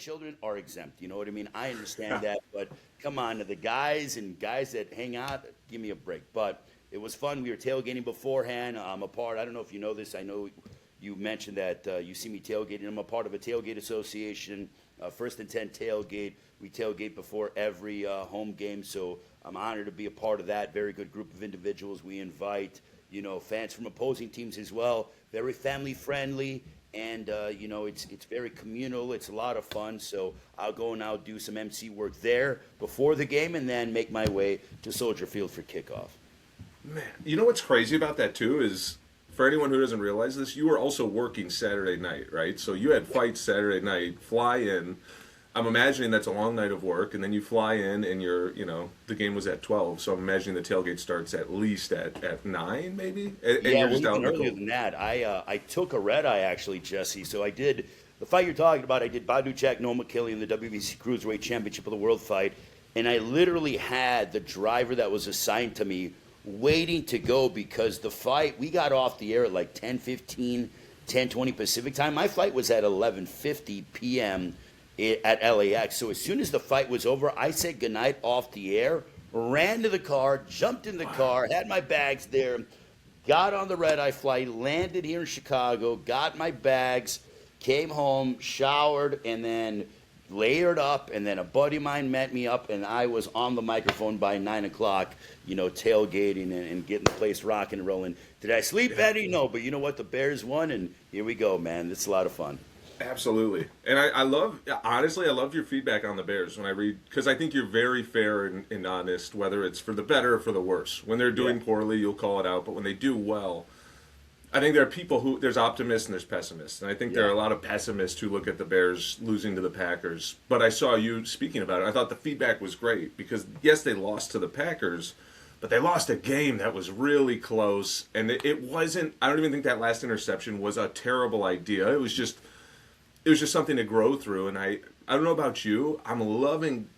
children are exempt. You know what I mean? I understand that, but come on, the guys that hang out, give me a break. But it was fun. We were tailgating beforehand. I'm a part. I don't know if you know this. I know you mentioned that you see me tailgating. I'm a part of a tailgate association, First and 10 tailgate. We tailgate before every home game, so I'm honored to be a part of that. Very good group of individuals. We invite, fans from opposing teams as well. Very family friendly, and it's very communal. It's a lot of fun. So I'll go and I'll do some MC work there before the game, and then make my way to Soldier Field for kickoff. Man, you know what's crazy about that too is, for anyone who doesn't realize this, you were also working Saturday night, right? So you had fights Saturday night, fly in. I'm imagining that's a long night of work, and then you fly in, and the game was at 12. So I'm imagining the tailgate starts at least at 9, maybe. And Yeah, you're well, just out in even the earlier cold. than that, I took a red eye actually, Jesse. So I did the fight you're talking about. I did Baduchak Noah McKinley in the WBC Cruiserweight Championship of the World fight, and I literally had the driver that was assigned to me waiting to go because the fight, we got off the air at like 10:15, 10:20 Pacific time. My flight was at 11:50 p.m. At LAX. So as soon as the fight was over, I said goodnight off the air, ran to the car, jumped in the car, had my bags there, got on the red-eye flight, landed here in Chicago, got my bags, came home, showered, and then layered up, and then a buddy of mine met me up, and I was on the microphone by 9 o'clock, tailgating and getting the place rocking and rolling. Did I sleep, Eddie? No, but you know what? The Bears won, and here we go, man. It's a lot of fun. Absolutely. And honestly, I love your feedback on the Bears when I read, because I think you're very fair and honest, whether it's for the better or for the worse. When they're doing poorly, you'll call it out, but when they do well, I think there are people there's optimists and there's pessimists. And I think there are a lot of pessimists who look at the Bears losing to the Packers. But I saw you speaking about it. I thought the feedback was great because, yes, they lost to the Packers, but they lost a game that was really close. And it wasn't, I don't even think that last interception was a terrible idea. It was just something to grow through. And I don't know about you, I'm loving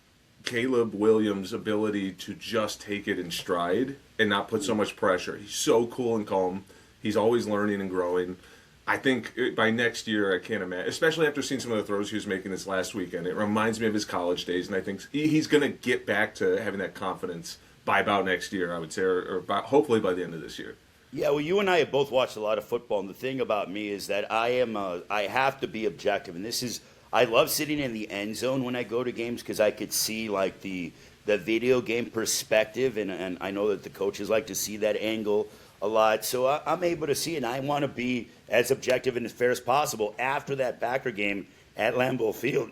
Caleb Williams' ability to just take it in stride and not put so much pressure. He's so cool and calm. He's always learning and growing. I think by next year, I can't imagine, especially after seeing some of the throws he was making this last weekend, it reminds me of his college days, and I think he's going to get back to having that confidence by about next year, I would say, or hopefully by the end of this year. Yeah, well, you and I have both watched a lot of football, and the thing about me is that I have to be objective, and I love sitting in the end zone when I go to games because I could see like the video game perspective, and I know that the coaches like to see that angle a lot, so I'm able to see, and I want to be as objective and as fair as possible. After that Packer game at Lambeau Field,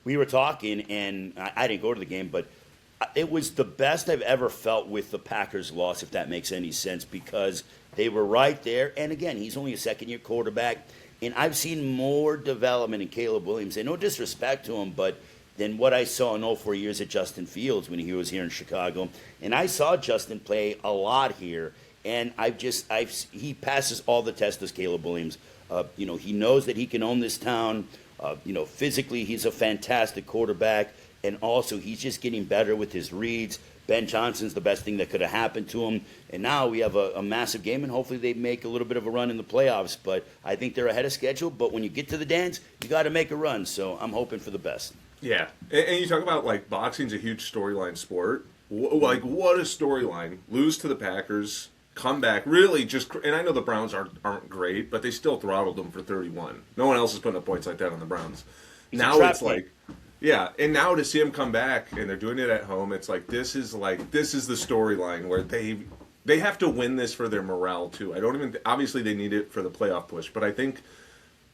we were talking, and I didn't go to the game, but it was the best I've ever felt with the Packers' loss, if that makes any sense, because they were right there. And again, he's only a second-year quarterback, and I've seen more development in Caleb Williams. And no disrespect to him, but than what I saw in all 4 years at Justin Fields when he was here in Chicago. And I saw Justin play a lot here, and he passes all the tests as Caleb Williams. He knows that he can own this town. Physically, he's a fantastic quarterback. And also, he's just getting better with his reads. Ben Johnson's the best thing that could have happened to him. And now we have a massive game, and hopefully they make a little bit of a run in the playoffs. But I think they're ahead of schedule. But when you get to the dance, you got to make a run. So I'm hoping for the best. Yeah. And you talk about, like, boxing's a huge storyline sport. Like, what a storyline. Lose to the Packers, come back, really just – and I know the Browns aren't great, but they still throttled them for 31. No one else is putting up points like that on the Browns. Now it's like – yeah, and now to see him come back and they're doing it at home, it's like this is the storyline where they have to win this for their morale too. Obviously they need it for the playoff push, but I think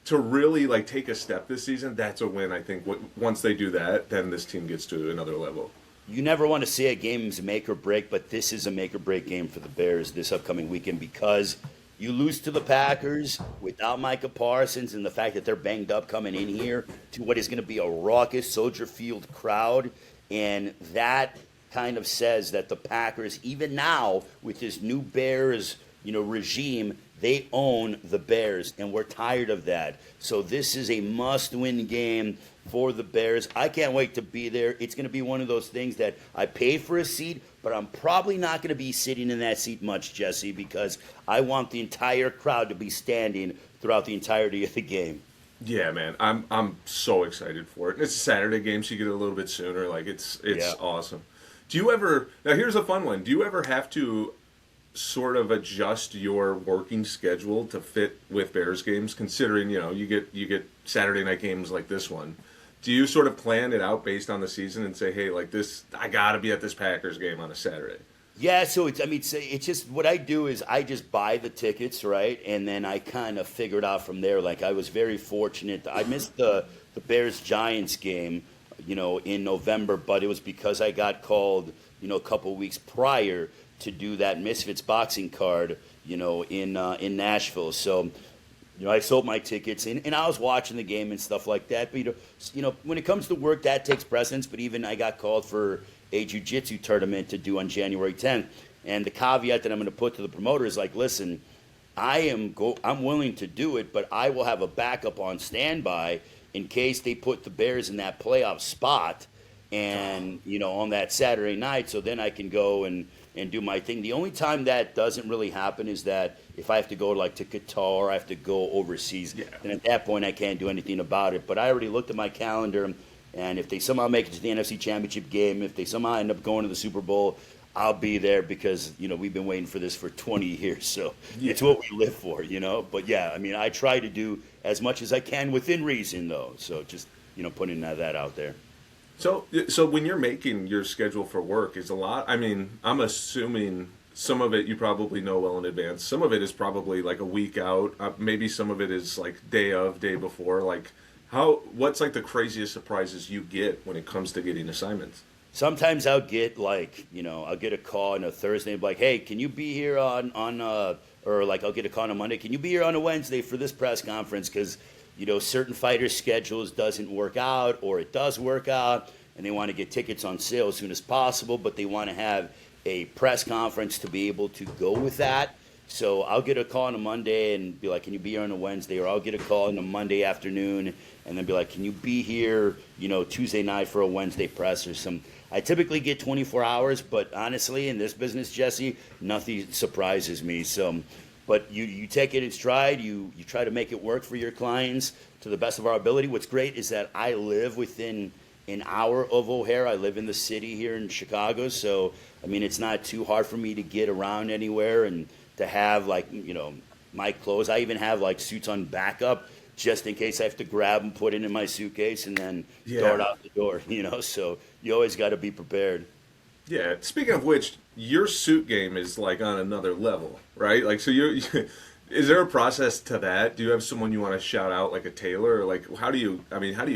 to really like take a step this season, that's a win. I think once they do that, then this team gets to another level. You never want to say a game's make or break, but this is a make or break game for the Bears this upcoming weekend because you lose to the Packers without Micah Parsons and the fact that they're banged up coming in here to what is going to be a raucous Soldier Field crowd. And that kind of says that the Packers, even now with this new Bears, regime, they own the Bears, and we're tired of that. So this is a must-win game for the Bears. I can't wait to be there. It's going to be one of those things that I pay for a seat, but I'm probably not going to be sitting in that seat much, Jesse, because I want the entire crowd to be standing throughout the entirety of the game. Yeah, man, I'm so excited for it. And it's a Saturday game, so you get it a little bit sooner. Like it's Yeah. awesome. Do you ever now? Here's a fun one. Do you ever have to sort of adjust your working schedule to fit with Bears games? Considering you get Saturday night games like this one. Do you sort of plan it out based on the season and say, hey, like this, I gotta be at this Packers game on a Saturday? Yeah, so it's just what I do is I just buy the tickets, right? And then I kind of figure it out from there. Like I was very fortunate. I missed the Bears Giants game, in November, but it was because I got called, a couple weeks prior to do that Misfits boxing card, in Nashville. So, I sold my tickets and I was watching the game and stuff like that. But when it comes to work, that takes precedence. But even I got called for a jiu-jitsu tournament to do on January 10th. And the caveat that I'm going to put to the promoter is like, listen, I'm willing to do it, but I will have a backup on standby in case they put the Bears in that playoff spot and on that Saturday night, so then I can go and do my thing. The only time that doesn't really happen is that if I have to go like to Qatar or I have to go overseas, Yeah. then at that point I can't do anything about it. But I already looked at my calendar, and if they somehow make it to the NFC Championship game, if they somehow end up going to the Super Bowl, I'll be there because we've been waiting for this for 20 years, so it's what we live for, But yeah, I mean, I try to do as much as I can within reason, though. So just putting that out there. So when you're making your schedule for work, is a lot. I mean, I'm assuming some of it you probably know well in advance. Some of it is probably like a week out. Maybe some of it is like day of, day before. Like, what's like the craziest surprises you get when it comes to getting assignments? Sometimes I'll get I'll get a call on a Thursday and be like, hey, can you be here or like I'll get a call on a Monday, can you be here on a Wednesday for this press conference? Because, certain fighters' schedules doesn't work out or it does work out and they want to get tickets on sale as soon as possible, but they want to have a press conference to be able to go with that. So I'll get a call on a Monday and be like, can you be here on a Wednesday? Or I'll get a call on a Monday afternoon and then be like, can you be here, Tuesday night for a Wednesday press or some. I typically get 24 hours, but honestly, in this business, Jesse, nothing surprises me. So, but you take it in stride. You try to make it work for your clients to the best of our ability. What's great is that I live within an hour of O'Hare. I live in the city here in Chicago, so I mean it's not too hard for me to get around anywhere and to have my clothes. I even have like suits on backup just in case I have to grab and put it in my suitcase and then throw it out the door. So you always got to be prepared. Yeah. Speaking of which, your suit game is like on another level, right? Like, so you is there a process to that? Do you have someone you want to shout out, like a tailor? Or like, how do you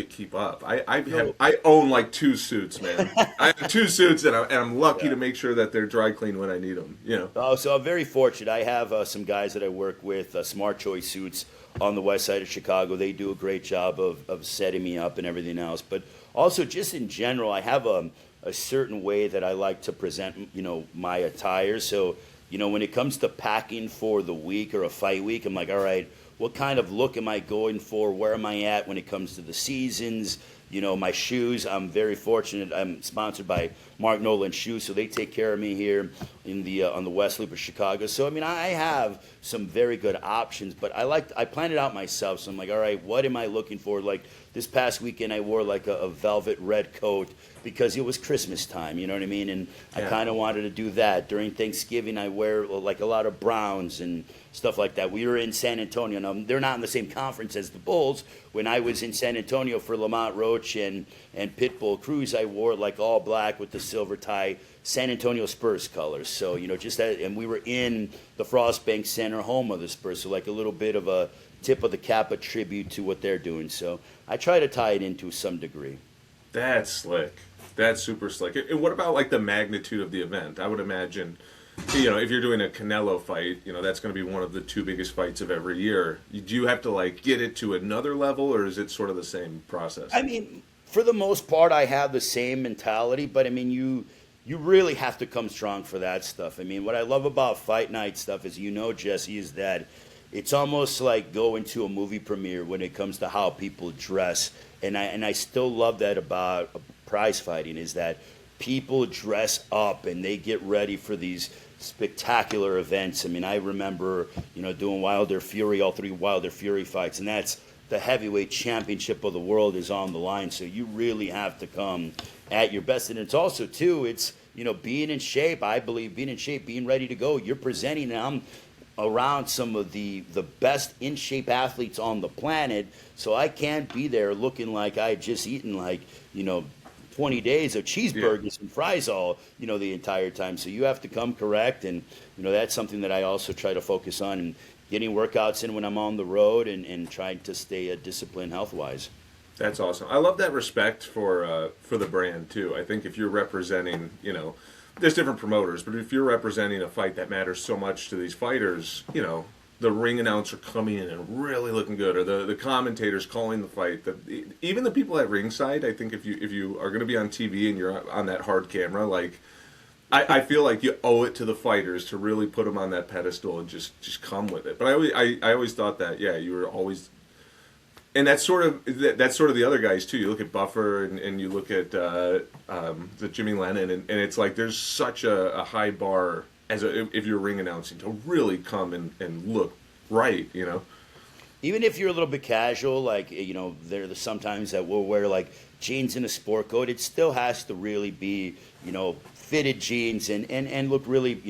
keep up? I own like two suits, man. I have two suits, and I'm lucky to make sure that they're dry clean when I need them. Oh, so I'm very fortunate. I have some guys that I work with, Smart Choice Suits on the west side of Chicago. They do a great job of setting me up and everything else. But also, just in general, I have a certain way that I like to present, my attire. So, when it comes to packing for the week or a fight week, I'm like, all right, what kind of look am I going for? Where am I at when it comes to the seasons? My shoes. I'm very fortunate. I'm sponsored by Mark Nolan Shoes, so they take care of me here in the on the West Loop of Chicago. So I mean, I have some very good options, but I plan it out myself. So I'm like, all right, what am I looking for? Like this past weekend, I wore like a velvet red coat because it was Christmas time. You know what I mean? And I kind of wanted to do that. During Thanksgiving, I wear like a lot of browns and stuff like that. We were in San Antonio. Now, they're not in the same conference as the Bulls. When I was in San Antonio for Lamont Roach and Pitbull Cruz, I wore like all black with the silver tie, San Antonio Spurs colors. So, just that, and we were in the Frostbank Center, home of the Spurs, so like a little bit of a tip of the cap, a tribute to what they're doing. So I try to tie it in to some degree. That's slick. That's super slick. And what about like the magnitude of the event? I would imagine, if you're doing a Canelo fight, that's going to be one of the two biggest fights of every year. Do you have to like get it to another level, or is it sort of the same process? I mean, for the most part, I have the same mentality, but I mean, you really have to come strong for that stuff. I mean, what I love about fight night stuff is, Jesse, is that it's almost like going to a movie premiere when it comes to how people dress, and I still love that about prize fighting, is that people dress up and they get ready for these spectacular events. I mean, I remember, doing Wilder Fury, all three Wilder Fury fights, and that's the heavyweight championship of the world is on the line. So you really have to come at your best. And it's also, too, it's, being in shape. I believe being in shape, being ready to go. You're presenting, and I'm around some of the best in shape athletes on the planet. So I can't be there looking like I had just eaten 20 days of cheeseburgers and fries all, the entire time. So you have to come correct. And, that's something that I also try to focus on, and getting workouts in when I'm on the road, and trying to stay disciplined health-wise. That's awesome. I love that respect for the brand too. I think if you're representing, there's different promoters, but if you're representing a fight that matters so much to these fighters, the ring announcer coming in and really looking good, or the commentators calling the fight, even the people at ringside. I think if you are going to be on TV and you're on that hard camera, I feel like you owe it to the fighters to really put them on that pedestal and just come with it. But I always thought that, you were always, and that's sort of the other guys too. You look at Buffer and you look at the Jimmy Lennon, and it's like there's such a high bar if you're ring announcing to really come and look right, Even if you're a little bit casual, there's sometimes that we'll wear jeans and a sport coat, it still has to really be, fitted jeans and look really,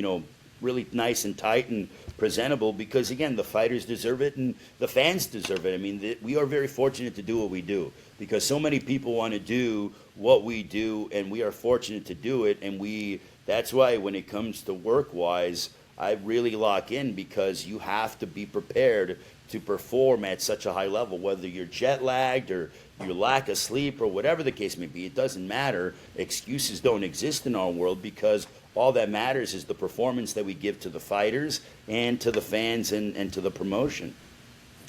really nice and tight and presentable, because again, the fighters deserve it and the fans deserve it. I mean, we are very fortunate to do what we do, because so many people want to do what we do, and we are fortunate to do it. And that's why when it comes to work-wise, I really lock in, because you have to be prepared to perform at such a high level, whether you're jet lagged or you lack of sleep or whatever the case may be. It doesn't matter. Excuses don't exist in our world, because all that matters is the performance that we give to the fighters and to the fans and to the promotion.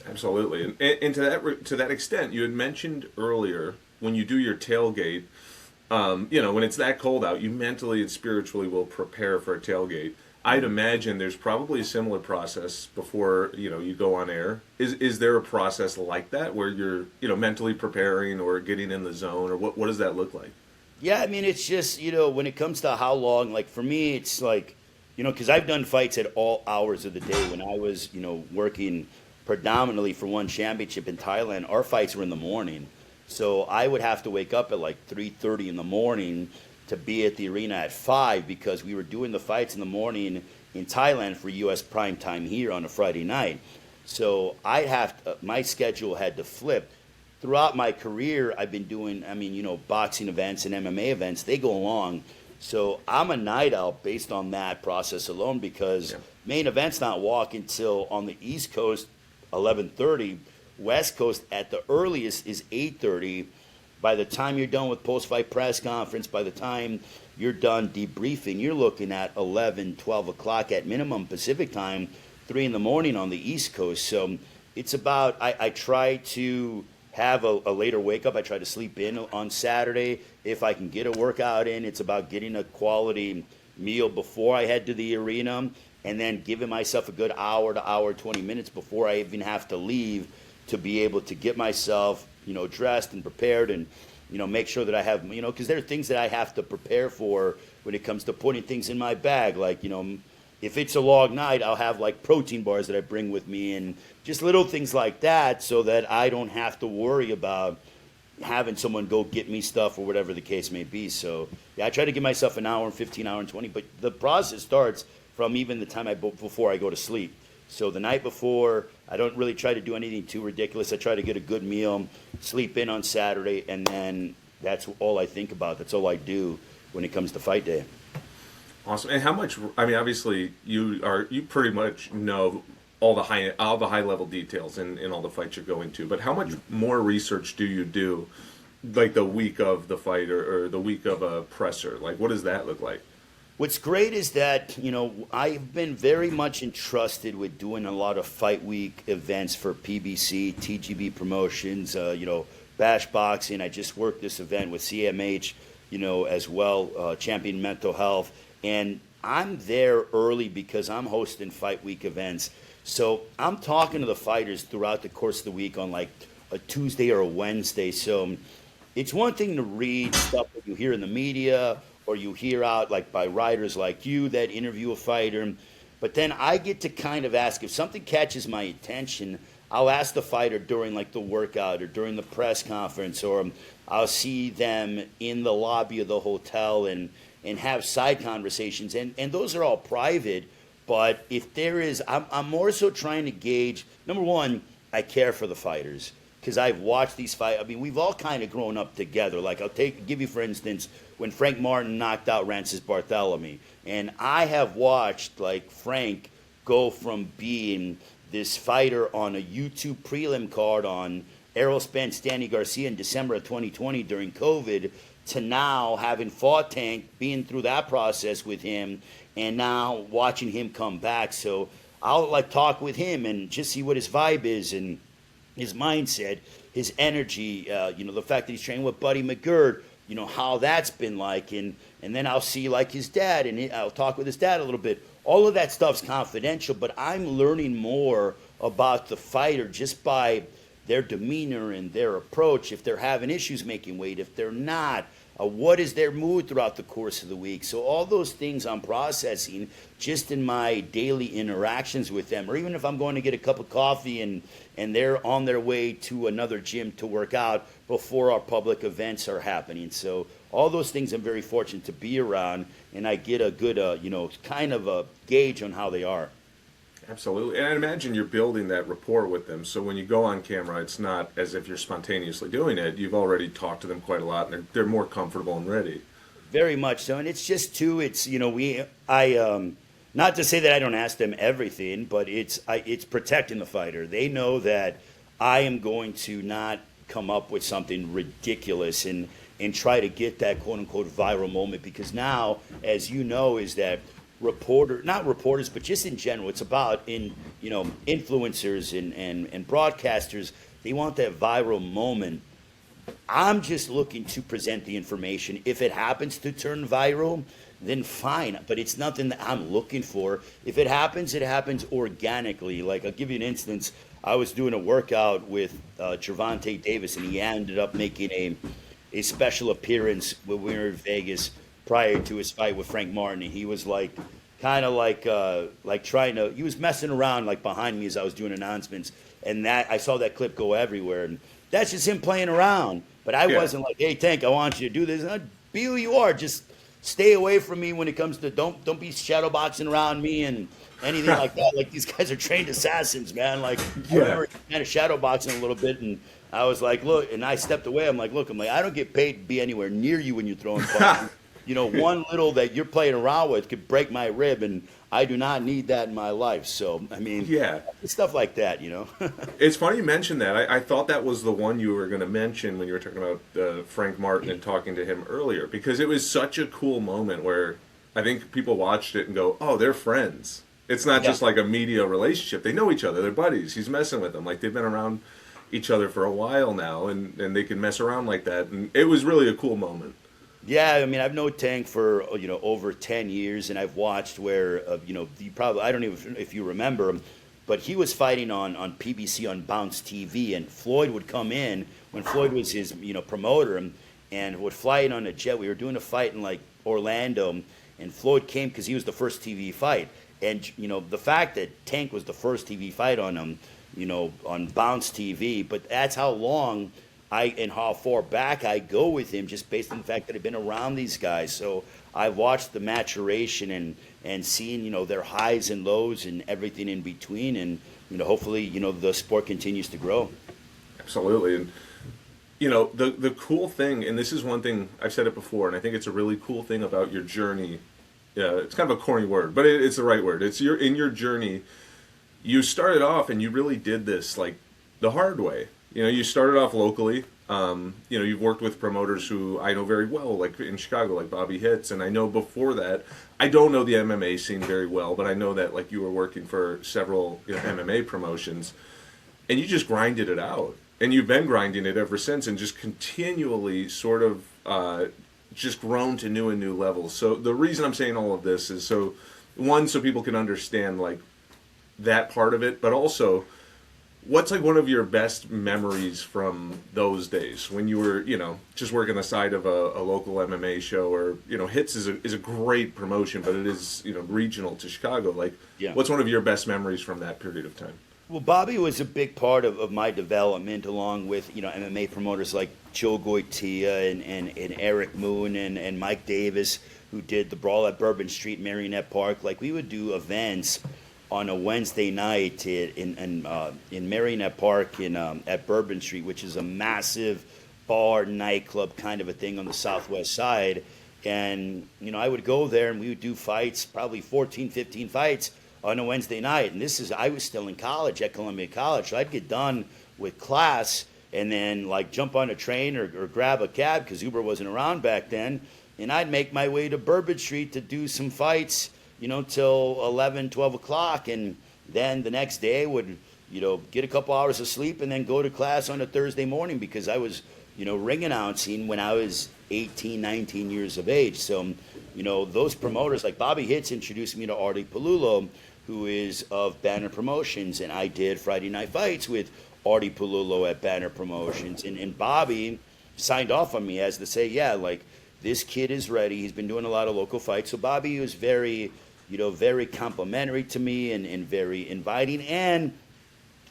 Absolutely. And to that extent, you had mentioned earlier, when you do your tailgate, when it's that cold out, you mentally and spiritually will prepare for a tailgate. I'd imagine there's probably a similar process before you go on air. Is there a process like that where you're mentally preparing or getting in the zone, or what does that look like? Yeah, I mean, it's just when it comes to how long. For me, it's because I've done fights at all hours of the day. When I was working predominantly for one championship in Thailand, our fights were in the morning, so I would have to wake up at 3:30 in the morning to be at the arena at 5, because we were doing the fights in the morning in Thailand for U.S. prime time here on a Friday night. So my schedule had to flip. Throughout my career, I've been doing, boxing events and MMA events. They go long. So I'm a night owl based on that process alone, because main event's not walk until on the East Coast, 11:30. West Coast at the earliest is 8:30. By the time you're done with post-fight press conference, by the time you're done debriefing, you're looking at 11, 12 o'clock at minimum Pacific time, 3 in the morning on the East Coast. So it's about, I try to have a later wake-up. I try to sleep in on Saturday. If I can get a workout in, it's about getting a quality meal before I head to the arena, and then giving myself a good hour to hour, 20 minutes before I even have to leave, to be able to get myself dressed and prepared, and make sure that I have, because there are things that I have to prepare for when it comes to putting things in my bag. If it's a long night, I'll have protein bars that I bring with me, and just little things like that, so that I don't have to worry about having someone go get me stuff or whatever the case may be. So I try to give myself an hour and 15, hour and 20, but the process starts from even the time before I go to sleep. So the night before, I don't really try to do anything too ridiculous. I try to get a good meal, sleep in on Saturday, and then that's all I think about. That's all I do when it comes to fight day. Awesome. And how much? Obviously, you pretty much know all the high level details in all the fights you're going to. But how much more research do you do, the week of the fight or the week of a presser? What does that look like? What's great is that, I've been very much entrusted with doing a lot of fight week events for PBC, TGB Promotions, Bash Boxing. I just worked this event with CMH, as well, Champion Mental Health. And I'm there early because I'm hosting fight week events. So I'm talking to the fighters throughout the course of the week on a Tuesday or a Wednesday. So it's one thing to read stuff that you hear in the media, or you hear out by writers like you that interview a fighter. But then I get to kind of ask, if something catches my attention, I'll ask the fighter during like the workout or during the press conference, or I'll see them in the lobby of the hotel and have side conversations, and those are all private. But if there is, I'm more so trying to gauge. Number one, I care for the fighters because I've watched these fights. I mean, we've all kind of grown up together. Like give you for instance when Frank Martin knocked out Rancis Barthélemy, and I have watched like Frank go from being this fighter on a YouTube prelim card on Errol Spence, Danny Garcia in December of 2020 during COVID to now having fought Tank, being through that process with him, and now watching him come back. So I'll like talk with him and just see what his vibe is and his mindset, his energy, the fact that he's training with Buddy McGirt, how that's been like, and then I'll see like his dad, and I'll talk with his dad a little bit. All of that stuff's confidential, but I'm learning more about the fighter just by their demeanor and their approach. If they're having issues making weight, if they're not, what is their mood throughout the course of the week? So all those things I'm processing just in my daily interactions with them, or even if I'm going to get a cup of coffee and they're on their way to another gym to work out before our public events are happening. So all those things I'm very fortunate to be around, and I get a good, kind of a gauge on how they are. Absolutely. And I imagine you're building that rapport with them. So when you go on camera, it's not as if you're spontaneously doing it. You've already talked to them quite a lot, and they're more comfortable and ready. Very much so. And it's just, too, it's, not to say that I don't ask them everything, but it's protecting the fighter. They know that I am going to not come up with something ridiculous and try to get that quote-unquote viral moment, because now, as you know, is that not reporters, but just in general, it's about influencers and broadcasters. They want that viral moment. I'm just looking to present the information. If it happens to turn viral, then fine, but it's nothing that I'm looking for. If it happens organically. Like, I'll give you an instance. I was doing a workout with Gervonta Davis, and he ended up making a special appearance when we were in Vegas prior to his fight with Frank Martin. He was like trying to, he was messing around like behind me as I was doing announcements, and that I saw that clip go everywhere, and that's just him playing around. But I wasn't like, hey Tank, I want you to do this. Be who you are. Just stay away from me when it comes to don't be shadowboxing around me and anything like that. Like, these guys are trained assassins, man. Like, I remember kind of shadowboxing a little bit, and I was like, look, and I stepped away. I'm like, I don't get paid to be anywhere near you when you're throwing punches. One little that you're playing around with could break my rib, and I do not need that in my life. So, I mean, it's stuff like that, It's funny you mentioned that. I thought that was the one you were going to mention when you were talking about Frank Martin and talking to him earlier, because it was such a cool moment where I think people watched it and go, oh, they're friends. It's not just like a media relationship. They know each other. They're buddies. He's messing with them. Like, they've been around each other for a while now, and they can mess around like that. And it was really a cool moment. Yeah, I mean, I've known Tank for over 10 years, and I've watched where you probably, I don't even if you remember him, but he was fighting on PBC on Bounce TV, and Floyd would come in when Floyd was his promoter, and would fly in on a jet. We were doing a fight in like Orlando, and Floyd came because he was the first TV fight, and the fact that Tank was the first TV fight on him, on Bounce TV, but that's how long and how far back I go with him, just based on the fact that I've been around these guys. So I've watched the maturation and seen, their highs and lows and everything in between. And, hopefully, the sport continues to grow. Absolutely. And, the cool thing, and this is one thing, I've said it before, and I think it's a really cool thing about your journey. It's kind of a corny word, but it's the right word. It's in your journey, you started off and you really did this like the hard way. You started off locally. You've worked with promoters who I know very well, like in Chicago, like Bobby Hitz. And I know before that, I don't know the MMA scene very well, but I know that like you were working for several MMA promotions, and you just grinded it out. And you've been grinding it ever since, and just continually sort of just grown to new and new levels. So the reason I'm saying all of this is so people can understand like that part of it, but also, what's like one of your best memories from those days when you were, just working the side of a local MMA show, or, Hits is a great promotion, but it is, regional to Chicago. Like, what's one of your best memories from that period of time? Well, Bobby was a big part of my development, along with MMA promoters like Joe Goitia and Eric Moon and Mike Davis, who did the Brawl at Bourbon Street, Marionette Park. Like we would do events on a Wednesday night in Marionette Park at Bourbon Street, which is a massive bar nightclub kind of a thing on the southwest side. And I would go there and we would do fights, probably 14, 15 fights on a Wednesday night. And I was still in college at Columbia College. So I'd get done with class and then like jump on a train or grab a cab because Uber wasn't around back then. And I'd make my way to Bourbon Street to do some fights, till 11, 12 o'clock. And then the next day would, get a couple hours of sleep and then go to class on a Thursday morning because I was, ring announcing when I was 18, 19 years of age. So, those promoters like Bobby Hitz introduced me to Artie Palullo, who is of Banner Promotions. And I did Friday Night Fights with Artie Palullo at Banner Promotions. And Bobby signed off on me as to say, yeah, like this kid is ready. He's been doing a lot of local fights. So Bobby was very, very complimentary to me and very inviting. And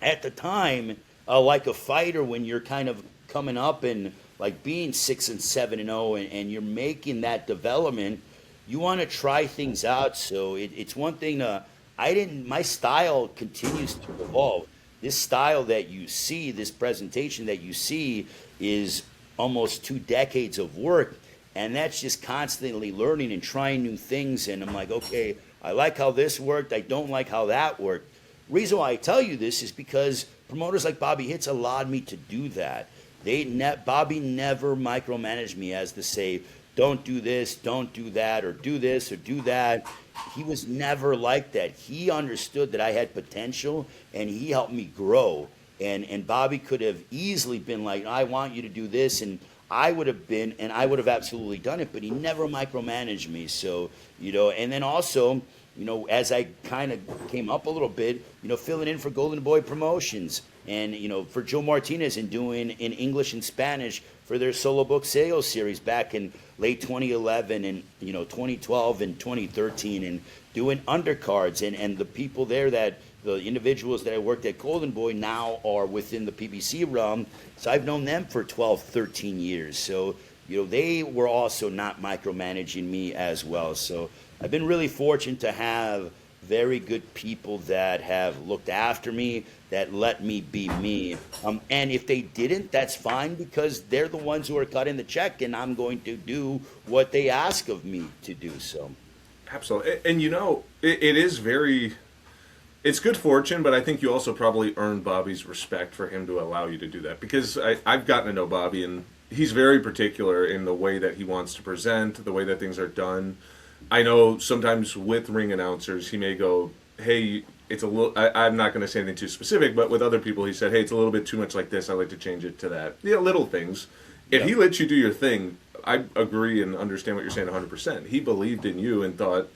at the time, like a fighter, when you're kind of coming up and like being 6 and 7 and 0, and you're making that development, you want to try things out. So it's one thing to, my style continues to evolve. This style that you see, this presentation that you see is almost 2 decades of work. And that's just constantly learning and trying new things. And I'm like, okay, I like how this worked. I don't like how that worked. Reason why I tell you this is because promoters like Bobby Hitz allowed me to do that. Bobby never micromanaged me as to say, don't do this, don't do that, or do this or do that. He was never like that. He understood that I had potential, and he helped me grow. And Bobby could have easily been like, I want you to do this, and I would have absolutely done it, but he never micromanaged me. So, and then also, as I kind of came up a little bit, filling in for Golden Boy Promotions and, for Joe Martinez and doing in English and Spanish for their solo book sales series back in late 2011 and, 2012 and 2013 and doing undercards and the people there the individuals that I worked at Golden Boy now are within the PBC realm. So I've known them for 12, 13 years. So, they were also not micromanaging me as well. So I've been really fortunate to have very good people that have looked after me, that let me be me. And if they didn't, that's fine because they're the ones who are cutting the check and I'm going to do what they ask of me to do. So, absolutely. And it is very... It's good fortune, but I think you also probably earned Bobby's respect for him to allow you to do that. Because I've gotten to know Bobby, and he's very particular in the way that he wants to present, the way that things are done. I know sometimes with ring announcers, he may go, hey, it's a little... I'm not going to say anything too specific, but with other people, he said, hey, it's a little bit too much like this. I'd like to change it to that. Yeah, little things. If he lets you do your thing, I agree and understand what you're saying 100%. He believed in you and thought...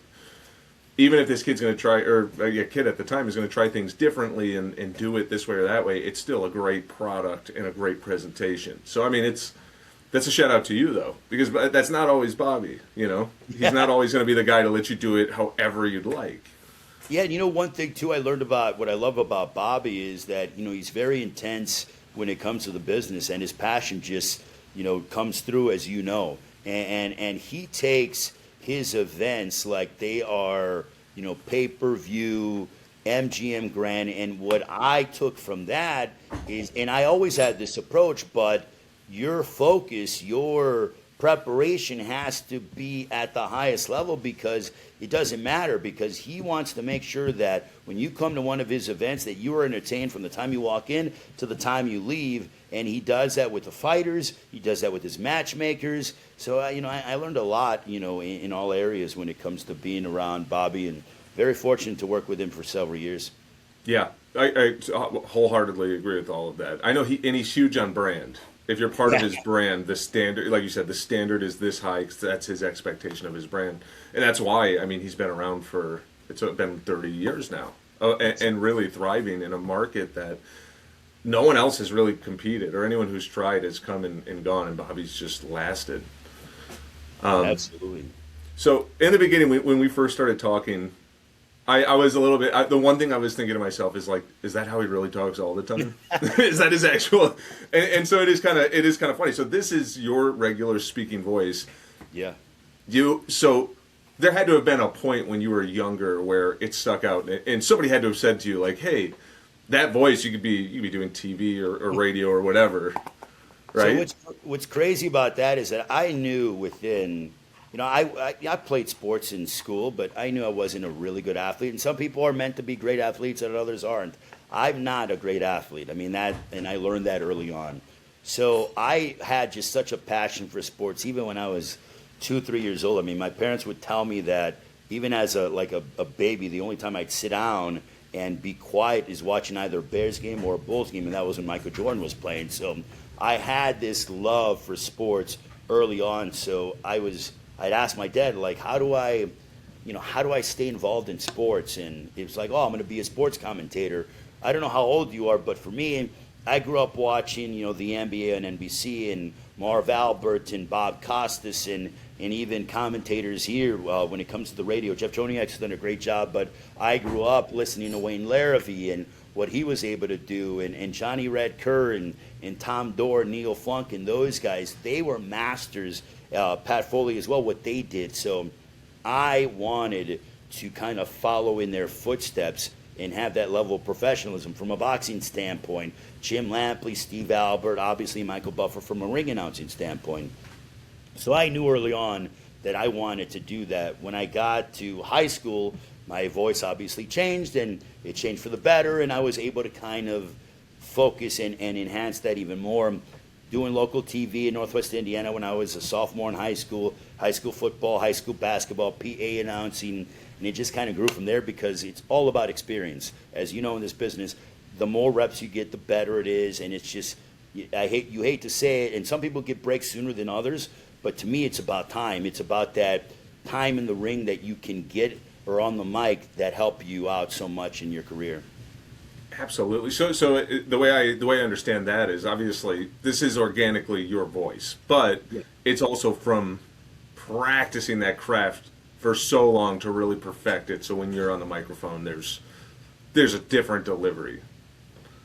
Even if this kid's going to try, or a kid at the time is going to try things differently and do it this way or that way, it's still a great product and a great presentation. So, I mean, that's a shout out to you, though, because that's not always Bobby, He's not always going to be the guy to let you do it however you'd like. Yeah, and one thing, too, what I love about Bobby is that, he's very intense when it comes to the business, and his passion just, comes through, as you know. And he takes his events like they are, pay-per-view, MGM Grand, and what I took from that is, and I always had this approach, but your focus, your preparation has to be at the highest level because it doesn't matter, because he wants to make sure that when you come to one of his events that you are entertained from the time you walk in to the time you leave. And he does that with the fighters. He does that with his matchmakers. So, I learned a lot, in all areas when it comes to being around Bobby, and very fortunate to work with him for several years. Yeah, I wholeheartedly agree with all of that. I know he's huge on brand. If you're part of his brand, the standard, like you said, the standard is this high because that's his expectation of his brand. And that's why, he's been around it's been 30 years now and really thriving in a market that no one else has really competed, or anyone who's tried has come and gone, and Bobby's just lasted. Absolutely. So in the beginning, when we first started talking, I was a little bit. The one thing I was thinking to myself is like, is that how he really talks all the time? Is that his actual? And so it is kind of funny. So this is your regular speaking voice. Yeah. So there had to have been a point when you were younger where it stuck out, and somebody had to have said to you like, "Hey, that voice you could be doing TV or radio or whatever." Right. So what's crazy about that is that I knew within, I played sports in school, but I knew I wasn't a really good athlete. And some people are meant to be great athletes, and others aren't. I'm not a great athlete. I mean that, and I learned that early on. So I had just such a passion for sports, even when I was 2, 3 years old. I mean, my parents would tell me that even as a baby, the only time I'd sit down and be quiet is watching either a Bears game or a Bulls game, and that was when Michael Jordan was playing. So I had this love for sports early on. So I'd ask my dad, like, how do I stay involved in sports? And it was like, oh, I'm going to be a sports commentator. I don't know how old you are, but for me, I grew up watching, the NBA and NBC and Marv Albert and Bob Costas and even commentators here when it comes to the radio. Jeff Joniak's done a great job, but I grew up listening to Wayne Larrivee and what he was able to do, and Johnny Red Kerr and Tom Dorr, Neil Funk, and those guys. They were masters. Pat Foley as well, what they did. So I wanted to kind of follow in their footsteps and have that level of professionalism from a boxing standpoint. Jim Lampley, Steve Albert, obviously Michael Buffer from a ring announcing standpoint. So I knew early on that I wanted to do that. When I got to high school, my voice obviously changed, and it changed for the better, and I was able to kind of focus and enhance that even more. Doing local TV in Northwest Indiana when I was a sophomore in high school football, high school basketball, PA announcing, and it just kind of grew from there because it's all about experience. As you know in this business, the more reps you get, the better it is, and it's just, you hate to say it, and some people get breaks sooner than others, but to me it's about time. It's about that time in the ring that you can get or on the mic that help you out so much in your career. Absolutely. So the way I understand that is obviously this is organically your voice, but it's also from practicing that craft for so long to really perfect it. So when you're on the microphone, there's a different delivery.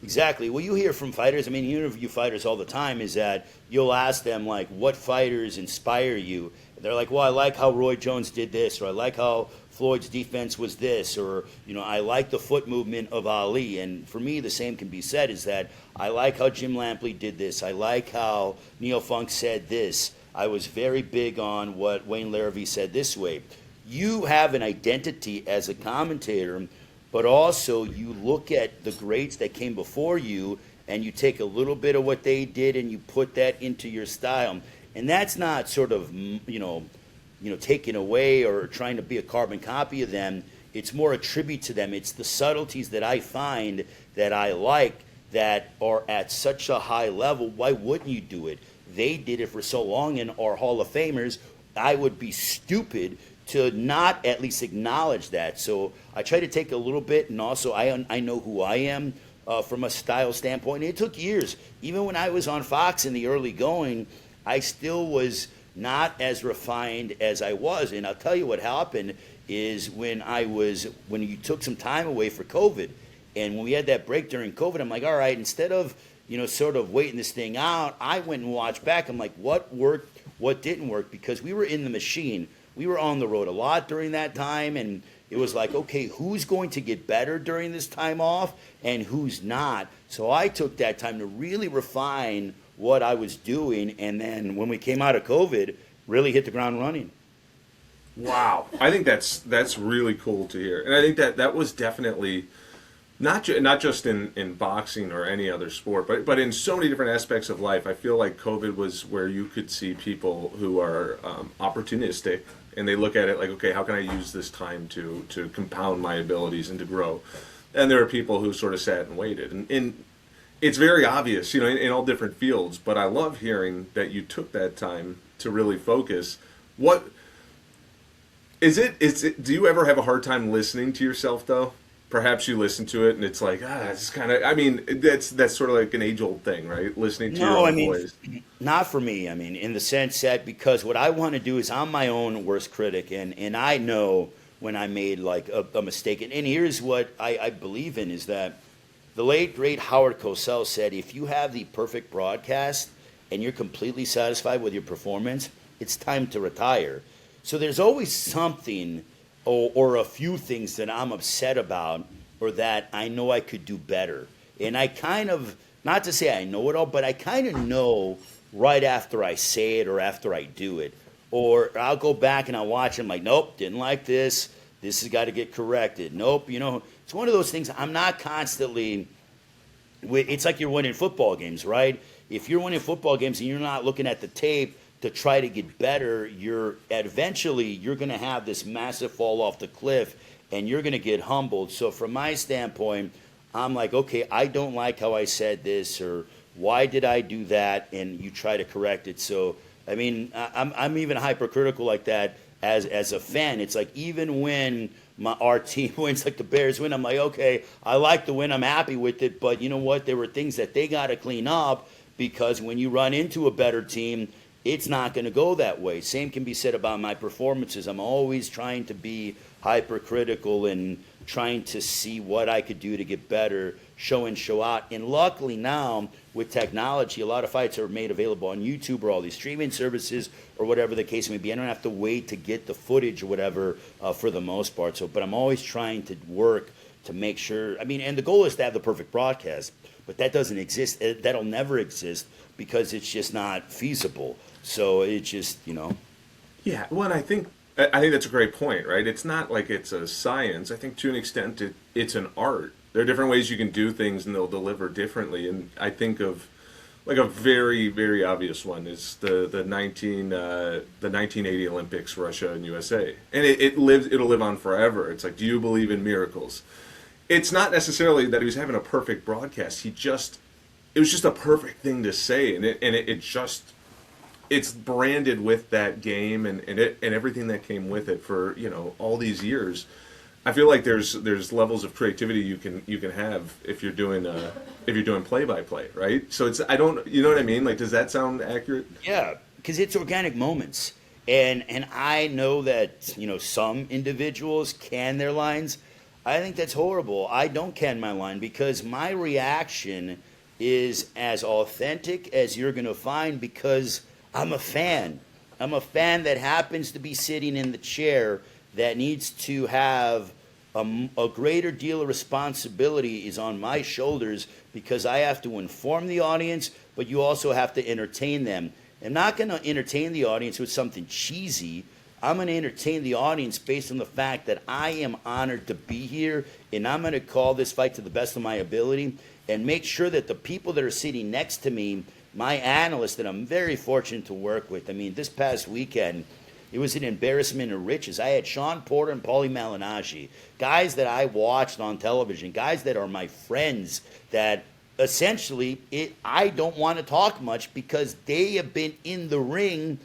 Exactly. Well, you hear from fighters. I mean, you interview fighters all the time. Is that you'll ask them like, what fighters inspire you? They're like, well, I like how Roy Jones did this, or I like how Floyd's defense was this, or I like the foot movement of Ali. And for me, the same can be said, is that I like how Jim Lampley did this. I like how Neil Funk said this. I was very big on what Wayne Larrivee said this way. You have an identity as a commentator, but also you look at the greats that came before you, and you take a little bit of what they did and you put that into your style. And that's not sort of, taken away or trying to be a carbon copy of them. It's more a tribute to them. It's the subtleties that I find that I like that are at such a high level. Why wouldn't you do it? They did it for so long and are Hall of Famers. I would be stupid to not at least acknowledge that. So I try to take a little bit, and also I know who I am from a style standpoint. And it took years. Even when I was on Fox in the early going, I still was not as refined as I was. And I'll tell you what happened is when you took some time away for COVID, and when we had that break during COVID, I'm like, all right, instead of, sort of waiting this thing out, I went and watched back. I'm like, what worked, what didn't work? Because we were in the machine. We were on the road a lot during that time, and it was like, okay, who's going to get better during this time off and who's not? So I took that time to really refine what I was doing, and then when we came out of COVID, really hit the ground running. Wow, I think that's really cool to hear, and I think that was definitely not just in boxing or any other sport, but in so many different aspects of life. I feel like COVID was where you could see people who are opportunistic, and they look at it like, okay, how can I use this time to compound my abilities and to grow? And there are people who sort of sat and waited, and it's very obvious, in all different fields, but I love hearing that you took that time to really focus. What is it, do you ever have a hard time listening to yourself, though? Perhaps you listen to it and it's like, it's kind of, that's sort of like an age-old thing, right? Listening to your own voice. Not for me. I mean, in the sense that because what I want to do is I'm my own worst critic, and I know when I made like a mistake. And here's what I believe in is that the late great Howard Cosell said, if you have the perfect broadcast and you're completely satisfied with your performance, it's time to retire. So there's always something or a few things that I'm upset about or that I know I could do better. And I kind of, not to say I know it all, but I kind of know right after I say it or after I do it. Or I'll go back and I'll watch it. I'm like, nope, didn't like this. This has got to get corrected. Nope, it's one of those things. I'm not constantly. It's like you're winning football games, right? If you're winning football games and you're not looking at the tape to try to get better, you're going to have this massive fall off the cliff, and you're going to get humbled. So from my standpoint, I'm like, okay, I don't like how I said this, or why did I do that? And you try to correct it. So I mean, I'm even hypercritical like that as a fan. It's like even when our team wins, like the Bears win, I'm like, okay, I like the win, I'm happy with it, but you know what? There were things that they got to clean up because when you run into a better team, it's not going to go that way. Same can be said about my performances. I'm always trying to be hypercritical and trying to see what I could do to get better, show in, show out. And luckily now, with technology, a lot of fights are made available on YouTube or all these streaming services or whatever the case may be. I don't have to wait to get the footage or whatever for the most part. So, but I'm always trying to work to make sure. I mean, and the goal is to have the perfect broadcast, but that doesn't exist. That'll never exist because it's just not feasible. So it's just, Yeah, well, and I think that's a great point, right? It's not like it's a science. I think to an extent it's an art. There are different ways you can do things and they'll deliver differently. And I think of like a very, very obvious one is the 1980 Olympics, Russia and USA. And it'll live on forever. It's like, do you believe in miracles? It's not necessarily that he was having a perfect broadcast. It was just a perfect thing to say, and it's branded with that game and everything that came with it for all these years. I feel like there's levels of creativity you can have if you're doing play by play, right? So it's you know what I mean? Like, does that sound accurate? Yeah, because it's organic moments, and I know that some individuals can their lines. I think that's horrible. I don't can my line because my reaction is as authentic as you're going to find because I'm a fan. I'm a fan that happens to be sitting in the chair that needs to have a greater deal of responsibility is on my shoulders because I have to inform the audience, but you also have to entertain them. I'm not going to entertain the audience with something cheesy. I'm going to entertain the audience based on the fact that I am honored to be here, and I'm going to call this fight to the best of my ability and make sure that the people that are sitting next to me, my analysts that I'm very fortunate to work with. I mean, this past weekend, it was an embarrassment of riches. I had Sean Porter and Paulie Malignaggi, guys that I watched on television, guys that are my friends that essentially I don't want to talk much because they have been in the ring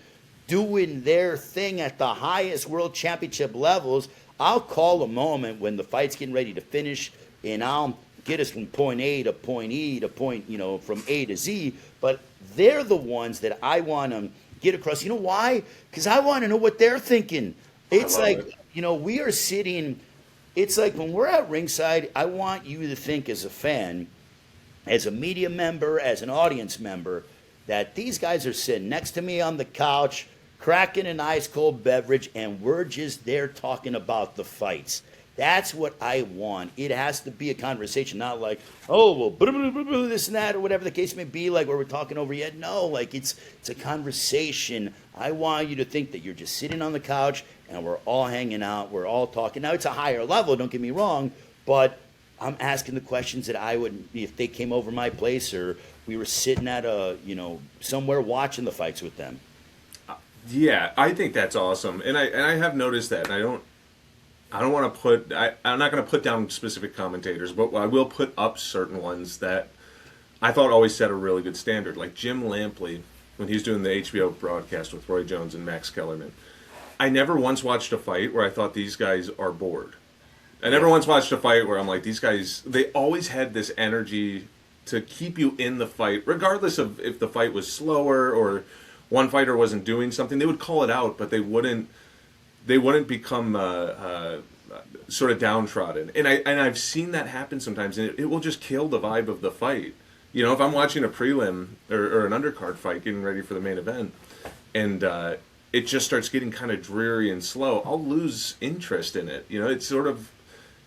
doing their thing at the highest world championship levels. I'll call a moment when the fight's getting ready to finish, and I'll get us from point A to point E to point, from A to Z. But they're the ones that I want to get across. You know why? Because I want to know what they're thinking. It's like, we are sitting, it's like when we're at ringside, I want you to think as a fan, as a media member, as an audience member, that these guys are sitting next to me on the couch, cracking an ice cold beverage, and we're just there talking about the fights. That's what I want. It has to be a conversation, not like, oh, well, this and that, or whatever the case may be, like where we're talking over yet. No, like it's a conversation. I want you to think that you're just sitting on the couch and we're all hanging out, we're all talking. Now, it's a higher level, don't get me wrong, but I'm asking the questions that I would, if they came over my place or we were sitting at somewhere watching the fights with them. Yeah, I think that's awesome, and I have noticed that, and I don't want to put. I'm not going to put down specific commentators, but I will put up certain ones that I thought always set a really good standard. Like Jim Lampley, when he's doing the HBO broadcast with Roy Jones and Max Kellerman. I never once watched a fight where I thought these guys are bored. I never once watched a fight where I'm like, these guys. They always had this energy to keep you in the fight, regardless of if the fight was slower or one fighter wasn't doing something. They would call it out, but they wouldn't they wouldn't become sort of downtrodden. And I've seen that happen sometimes, and it will just kill the vibe of the fight. You know, if I'm watching a prelim or an undercard fight, getting ready for the main event, and it just starts getting kind of dreary and slow, I'll lose interest in it. You know, it's sort of,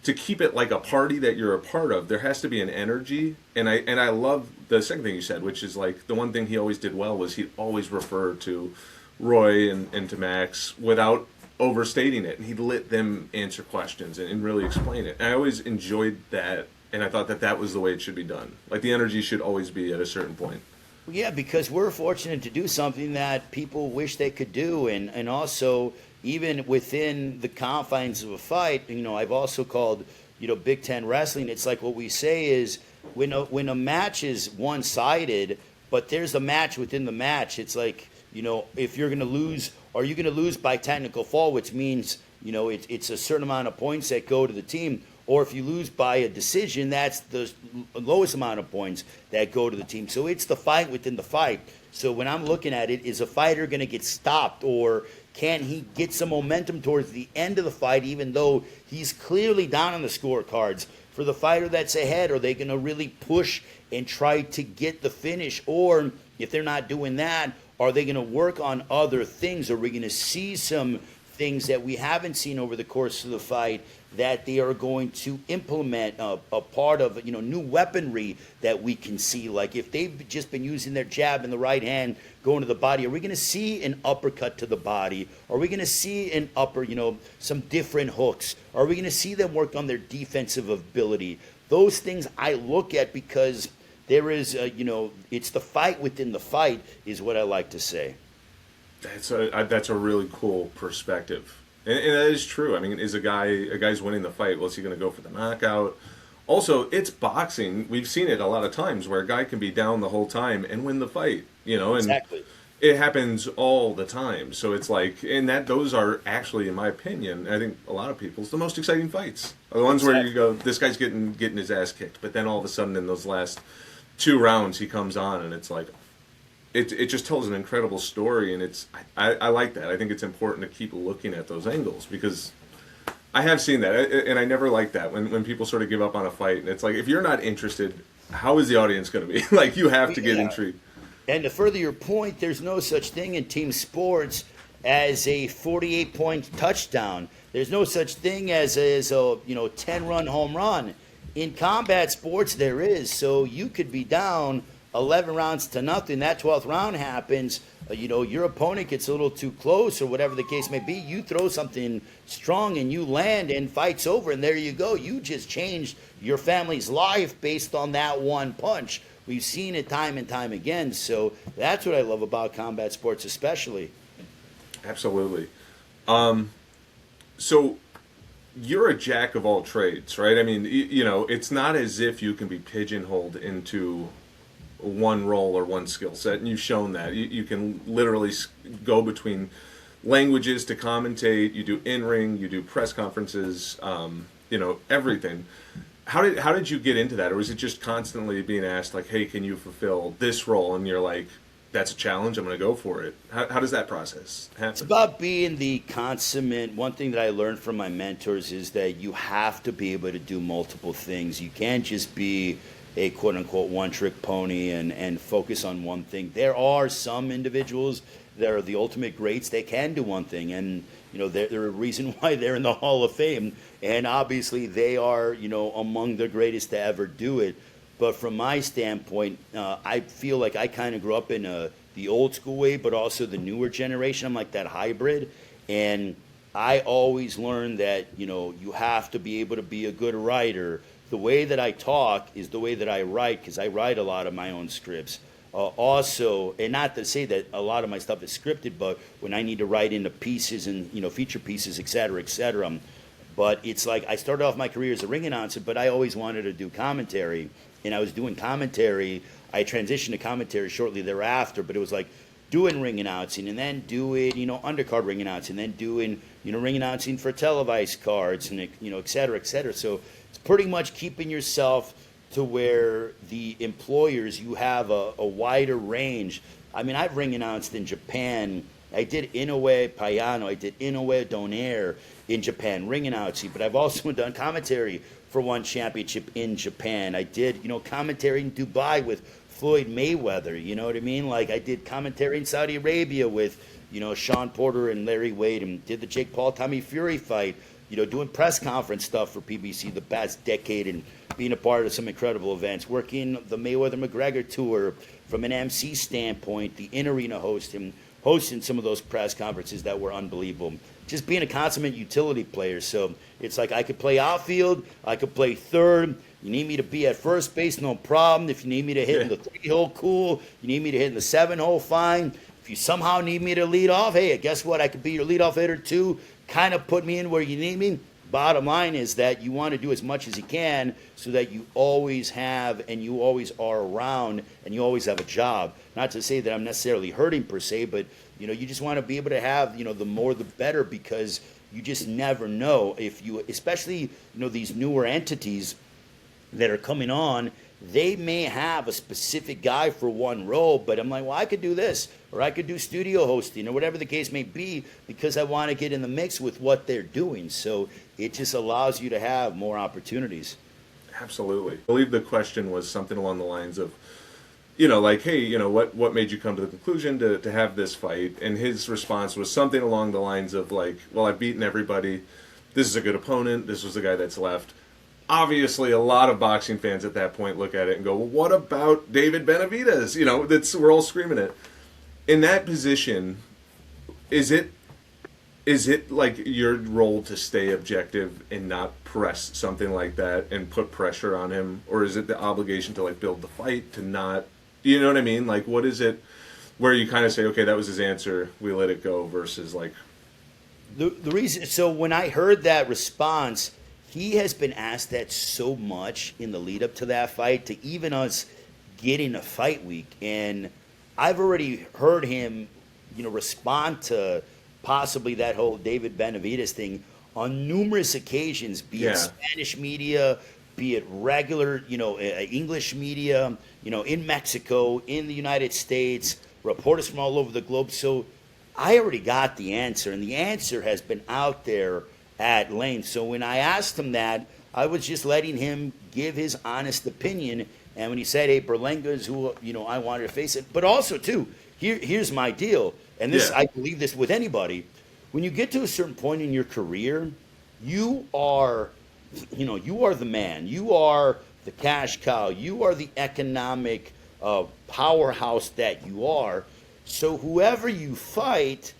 to keep it like a party that you're a part of, there has to be an energy. And I love the second thing you said, which is like the one thing he always did well was he'd always refer to Roy and to Max without overstating it. And he'd let them answer questions and really explain it. And I always enjoyed that, and I thought that was the way it should be done. Like the energy should always be at a certain point. Yeah, because we're fortunate to do something that people wish they could do, and also even within the confines of a fight, you know, I've also called, you know, Big Ten wrestling. It's like what we say is when a match is one-sided, but there's a match within the match. It's like, you know, if you're going to lose, are you going to lose by technical fall, which means, you know, it's a certain amount of points that go to the team. Or if you lose by a decision, that's the lowest amount of points that go to the team. So it's the fight within the fight. So when I'm looking at it, is a fighter going to get stopped, or can he get some momentum towards the end of the fight, even though he's clearly down on the scorecards? For the fighter that's ahead, are they going to really push and try to get the finish? Or if they're not doing that, are they going to work on other things? Are we going to see some things that we haven't seen over the course of the fight that they are going to implement a part of, you know, new weaponry that we can see? Like if they've just been using their jab in the right hand going to the body, are we going to see an uppercut to the body? Are we going to see an upper, you know, some different hooks? Are we going to see them work on their defensive ability? Those things I look at because there is, you know, it's the fight within the fight is what I like to say. That's a really cool perspective. And that is true. I mean, is a guy's winning the fight, well, is he going to go for the knockout? Also, it's boxing. We've seen it a lot of times where a guy can be down the whole time and win the fight, you know, and Exactly. it happens all the time. So it's like, and those are actually, in my opinion, I think a lot of people's, the most exciting fights are the ones where you go, this guy's getting his ass kicked, but then all of a sudden in those last 2 rounds he comes on and it's like, it just tells an incredible story, and I like that. I think it's important to keep looking at those angles because I have seen that, and I never like that when people sort of give up on a fight, and it's like, if you're not interested, how is the audience going to be? Like, you have to get intrigued. And to further your point, there's no such thing in team sports as a 48-point touchdown. There's no such thing as a 10-run home run. In combat sports, there is. So you could be down 11 rounds to nothing. That 12th round happens. Your opponent gets a little too close or whatever the case may be. You throw something strong and you land and fight's over, and there you go. You just changed your family's life based on that one punch. We've seen it time and time again. So that's what I love about combat sports especially. Absolutely. So you're a jack of all trades, right? I mean, it's not as if you can be pigeonholed into one role or one skill set, and you've shown that. You can literally go between languages to commentate. You do in-ring, you do press conferences, everything. How did you get into that? Or was it just constantly being asked, like, hey, can you fulfill this role? And you're like, that's a challenge, I'm going to go for it. How does that process happen? It's about being the consummate. One thing that I learned from my mentors is that you have to be able to do multiple things. You can't just be a quote-unquote one-trick pony and focus on one thing. There are some individuals that are the ultimate greats. They can do one thing, and they're a reason why they're in the Hall of Fame, and obviously they are among the greatest to ever do it. But from my standpoint, I feel like I kind of grew up in the old school way, but also the newer generation. I'm like that hybrid, and I always learned that you have to be able to be a good writer. The way that I talk is the way that I write, because I write a lot of my own scripts. Also, and not to say that a lot of my stuff is scripted, but when I need to write into pieces and feature pieces, et cetera, et cetera. But it's like I started off my career as a ring announcer, but I always wanted to do commentary, and I was doing commentary. I transitioned to commentary shortly thereafter, but it was like doing ring announcing and then doing undercard ring announcing, and then doing ring announcing for televised cards and et cetera, et cetera. So it's pretty much keeping yourself to where the employers, you have a wider range. I mean, I've ring announced in Japan I did Inoue Payano, I did Inoue Donaire in Japan, ring announcer, but I've also done commentary for one championship in Japan. I did, commentary in Dubai with Floyd Mayweather, you know what I mean? Like I did commentary in Saudi Arabia with, Sean Porter and Larry Wade, and did the Jake Paul Tommy Fury fight, doing press conference stuff for PBC the past decade and being a part of some incredible events, working the Mayweather McGregor tour from an MC standpoint, the in-arena hosting some of those press conferences that were unbelievable. Just being a consummate utility player. So it's like I could play outfield, I could play third. You need me to be at first base, no problem. If you need me to hit in the 3-hole, cool. You need me to hit in the 7-hole, fine. If you somehow need me to lead off, hey, guess what? I could be your leadoff hitter too. Kind of put me in where you need me. Bottom line is that you want to do as much as you can so that you always have and you always are around and you always have a job. Not to say that I'm necessarily hurting per se, but you just want to be able to have, the more the better, because you just never know if you, especially, these newer entities that are coming on, they may have a specific guy for one role, but I'm like, well, I could do this, or I could do studio hosting, or whatever the case may be, because I want to get in the mix with what they're doing. So it just allows you to have more opportunities. Absolutely. I believe the question was something along the lines of, like, hey, what made you come to the conclusion to have this fight? And his response was something along the lines of like, well, I've beaten everybody. This is a good opponent. This was the guy that's left. Obviously, a lot of boxing fans at that point look at it and go, well, what about David Benavidez? We're all screaming it. In that position, is it like your role to stay objective and not press something like that and put pressure on him? Or is it the obligation to like build the fight, to not, you know what I mean? Like, what is it where you kind of say, okay, that was his answer, we let it go, versus like... The reason, so when I heard that response, he has been asked that so much in the lead up to that fight, to even us getting a fight week. And I've already heard him, respond to possibly that whole David Benavidez thing on numerous occasions, be it Spanish media, be it regular, English media, in Mexico, in the United States, reporters from all over the globe. So I already got the answer, and the answer has been out there at length. So when I asked him that, I was just letting him give his honest opinion. And when he said, hey, Berlanga is who, I wanted to face it. But also, too, here's my deal. And this, I believe this with anybody. When you get to a certain point in your career, you are the man. You are the cash cow. You are the economic powerhouse that you are. So whoever you fight,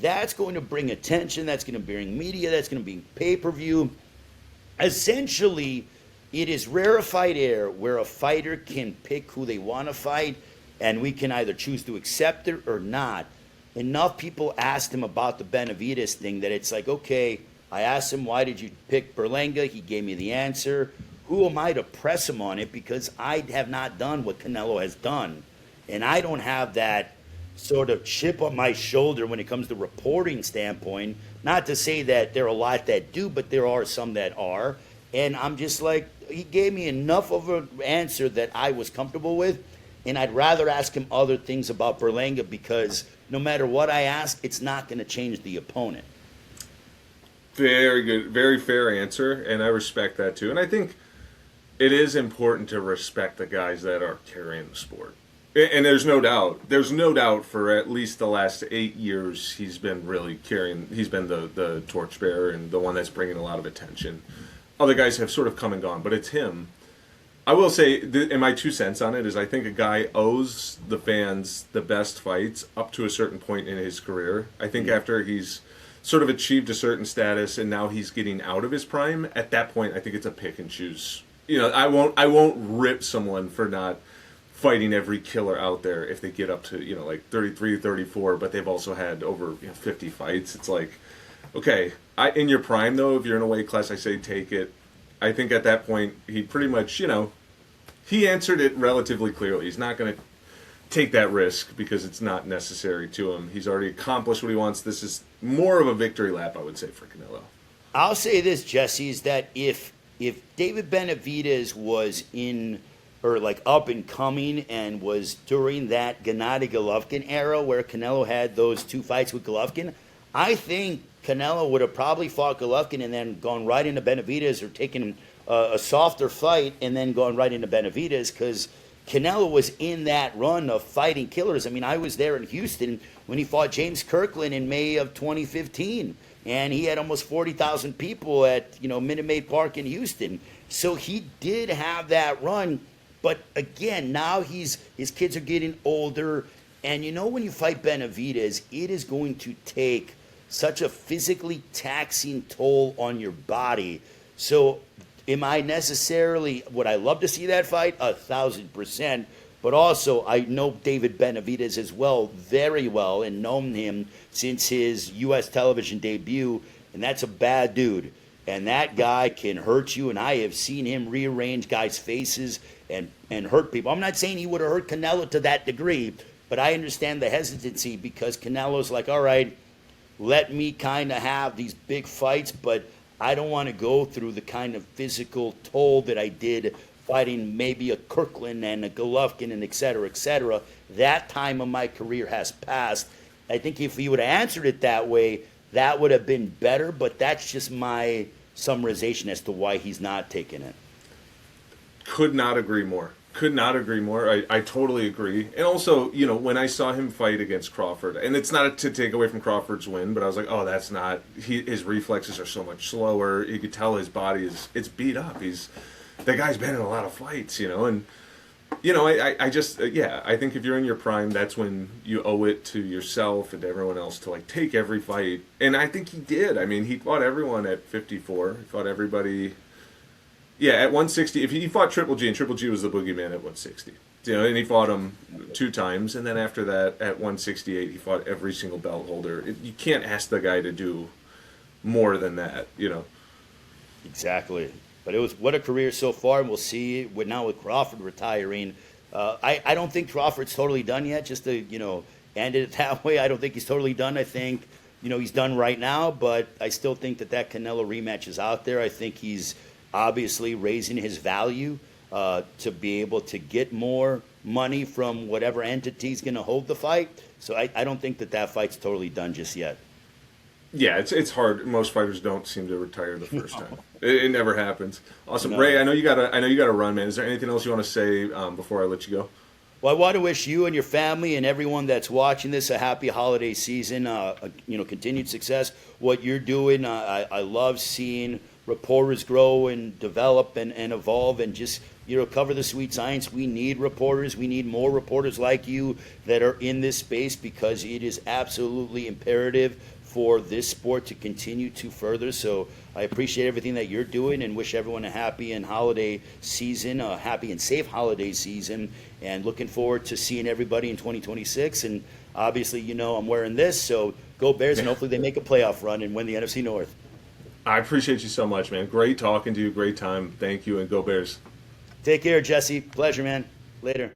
that's going to bring attention, that's going to bring media, that's going to bring pay-per-view. Essentially, it is rarefied air where a fighter can pick who they want to fight, and we can either choose to accept it or not. Enough people asked him about the Benavidez thing that it's like, okay, I asked him, why did you pick Berlanga? He gave me the answer. Who am I to press him on it? Because I have not done what Canelo has done. And I don't have that sort of chip on my shoulder when it comes to reporting standpoint. Not to say that there are a lot that do, but there are some that are. And I'm just like, he gave me enough of an answer that I was comfortable with, and I'd rather ask him other things about Berlanga, because no matter what I ask, it's not going to change the opponent. Very good, very fair answer, and I respect that too. And I think it is important to respect the guys that are carrying the sport. And there's no doubt for at least the last 8 years, he's been really he's been the torchbearer and the one that's bringing a lot of attention. Other guys have sort of come and gone, but it's him. I will say, and my 2 cents on it is, I think a guy owes the fans the best fights up to a certain point in his career. I think after he's sort of achieved a certain status and now he's getting out of his prime, at that point, I think it's a pick and choose. I won't rip someone for not fighting every killer out there if they get up to, like 33, 34, but they've also had over 50 fights. It's like, okay, in your prime, though, if you're in a weight class, I say take it. I think at that point, he pretty much, he answered it relatively clearly. He's not going to take that risk because it's not necessary to him. He's already accomplished what he wants. This is more of a victory lap, I would say, for Canelo. I'll say this, Jesse, is that if David Benavidez was in or like up and coming, and was during that Gennady Golovkin era where Canelo had those 2 fights with Golovkin, I think Canelo would have probably fought Golovkin and then gone right into Benavidez, or taken a softer fight and then gone right into Benavidez, because Canelo was in that run of fighting killers. I mean, I was there in Houston when he fought James Kirkland in May of 2015, and he had almost 40,000 people at Minute Maid Park in Houston. So he did have that run, but again, now his kids are getting older, and when you fight Benavidez, it is going to take such a physically taxing toll on your body. So am I necessarily, would I love to see that fight? 1,000%. But also, I know David Benavidez as well, very well, and known him since his U.S. television debut, and that's a bad dude. And that guy can hurt you, and I have seen him rearrange guys' faces and hurt people. I'm not saying he would have hurt Canelo to that degree, but I understand the hesitancy, because Canelo's like, all right, let me kind of have these big fights, but I don't want to go through the kind of physical toll that I did fighting maybe a Kirkland and a Golovkin and et cetera, et cetera. That time of my career has passed. I think if he would have answered it that way, that would have been better, but that's just my summarization as to why he's not taking it. Could not agree more. Could not agree more. I totally agree. And also, when I saw him fight against Crawford, and it's not to take away from Crawford's win, but I was like, oh, that's not, his reflexes are so much slower. You could tell his body it's beat up. That guy's been in a lot of fights, and, I just, I think if you're in your prime, that's when you owe it to yourself and to everyone else to, take every fight. And I think he did. I mean, he fought everyone at 54. He fought everybody. Yeah, at 160, if he fought Triple G, and Triple G was the boogeyman at 160. And he fought him 2 times, and then after that, at 168, he fought every single belt holder. You can't ask the guy to do more than that, Exactly. But it was, what a career so far, and we'll see now with Crawford retiring. I don't think Crawford's totally done yet, just to, end it that way. I don't think he's totally done. I think, he's done right now, but I still think that Canelo rematch is out there. I think he's obviously raising his value to be able to get more money from whatever entity's going to hold the fight. So I don't think that fight's totally done just yet. Yeah, it's hard. Most fighters don't seem to retire the first time. It never happens. Awesome, no. Ray. I know you got to run, man. Is there anything else you want to say before I let you go? Well, I want to wish you and your family and everyone that's watching this a happy holiday season. Continued success. What you're doing, I love seeing reporters grow and develop and evolve and just cover the sweet science. We need reporters. We need more reporters like you that are in this space, because it is absolutely imperative for this sport to continue to further. So I appreciate everything that you're doing, and wish everyone a happy and holiday season, a happy and safe holiday season, and looking forward to seeing everybody in 2026. And obviously, I'm wearing this, so go Bears, and hopefully they make a playoff run and win the NFC North. I appreciate you so much, man. Great talking to you. Great time. Thank you, and go Bears. Take care, Jesse. Pleasure, man. Later.